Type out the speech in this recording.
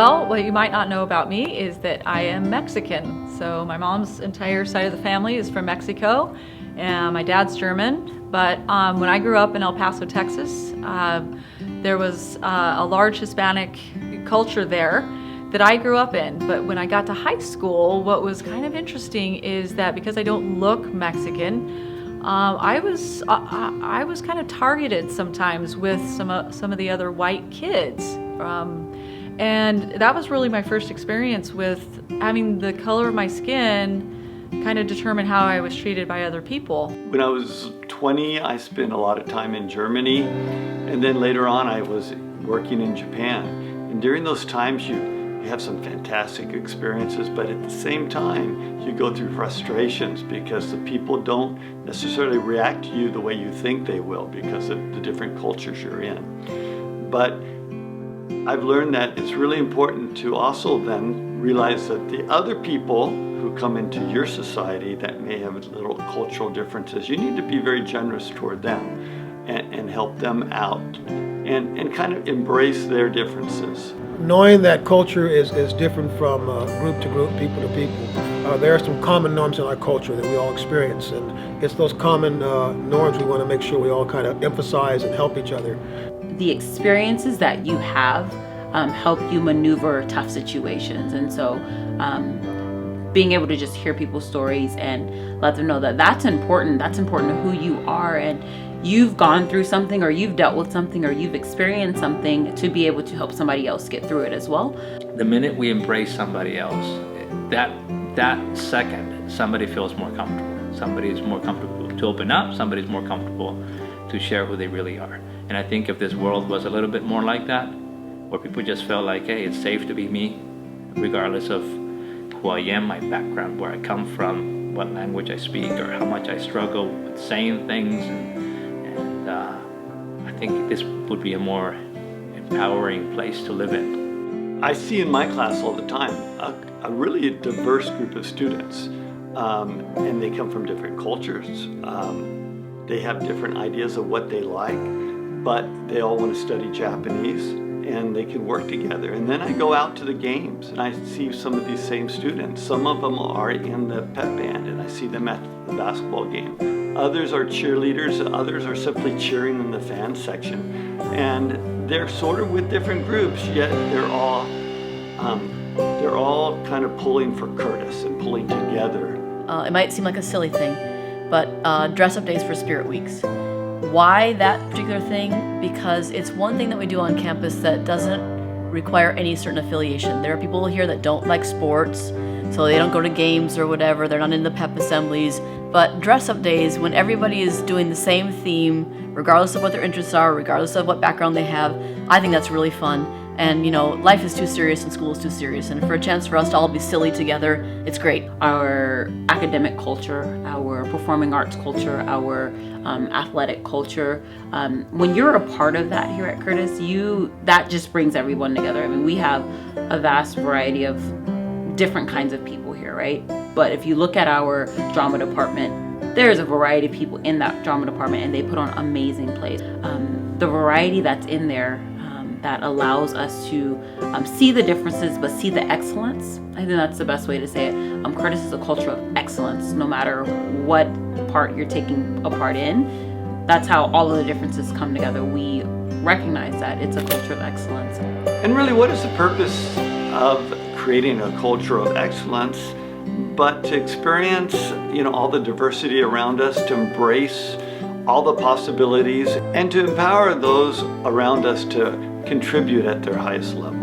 Well, what you might not know about me is that I am Mexican. So my mom's entire side of the family is from Mexico, and my dad's German. But when I grew up in El Paso, Texas, there was a large Hispanic culture there that I grew up in. But when I got to high school, what was kind of interesting is that because I don't look Mexican, I was kind of targeted sometimes with some of the other white kids. And that was really my first experience with having the color of my skin kind of determine how I was treated by other people. When I was 20, I spent a lot of time in Germany, and then later on I was working in Japan. And during those times you have some fantastic experiences, but at the same time you go through frustrations because the people don't necessarily react to you the way you think they will because of the different cultures you're in. But I've learned that it's really important to also then realize that the other people who come into your society that may have little cultural differences, you need to be very generous toward them and help them out and kind of embrace their differences. Knowing that culture is different from group to group, people to people, there are some common norms in our culture that we all experience, and it's those common norms we want to make sure we all kind of emphasize and help each other. The experiences that you have help you maneuver tough situations, and so being able to just hear people's stories and let them know that that's important to who you are, and you've gone through something or you've dealt with something or you've experienced something to be able to help somebody else get through it as well. The minute we embrace somebody else, that second somebody feels more comfortable. Somebody's more comfortable to open up, somebody's more comfortable to share who they really are. And I think if this world was a little bit more like that, where people just felt like, hey, it's safe to be me, regardless of who I am, my background, where I come from, what language I speak, or how much I struggle with saying things, and I think this would be a more empowering place to live in. I see in my class all the time a really diverse group of students, and they come from different cultures. They have different ideas of what they like, but they all want to study Japanese, and they can work together. And then I go out to the games and I see some of these same students. Some of them are in the pep band and I see them at the basketball game. Others are cheerleaders, others are simply cheering in the fan section. And they're sort of with different groups, yet they're all kind of pulling for Curtis and pulling together. It might seem like a silly thing, but dress-up days for Spirit Weeks. Why that particular thing? Because it's one thing that we do on campus that doesn't require any certain affiliation. There are people here that don't like sports, so they don't go to games or whatever, they're not in the pep assemblies. But dress-up days, when everybody is doing the same theme, regardless of what their interests are, regardless of what background they have, I think that's really fun. And you know, life is too serious and school is too serious, and for a chance for us to all be silly together, it's great. Our academic culture, our performing arts culture, our athletic culture, when you're a part of that here at Curtis, that just brings everyone together. I mean, we have a vast variety of different kinds of people here, right? But if you look at our drama department, there's a variety of people in that drama department, and they put on amazing plays. The variety that's in there that allows us to see the differences but see the excellence. I think that's the best way to say it. Curtis is a culture of excellence, no matter what part you're taking a part in. That's how all of the differences come together. We recognize that it's a culture of excellence. And really, what is the purpose of creating a culture of excellence but to experience, all the diversity around us, to embrace all the possibilities, and to empower those around us to contribute at their highest level.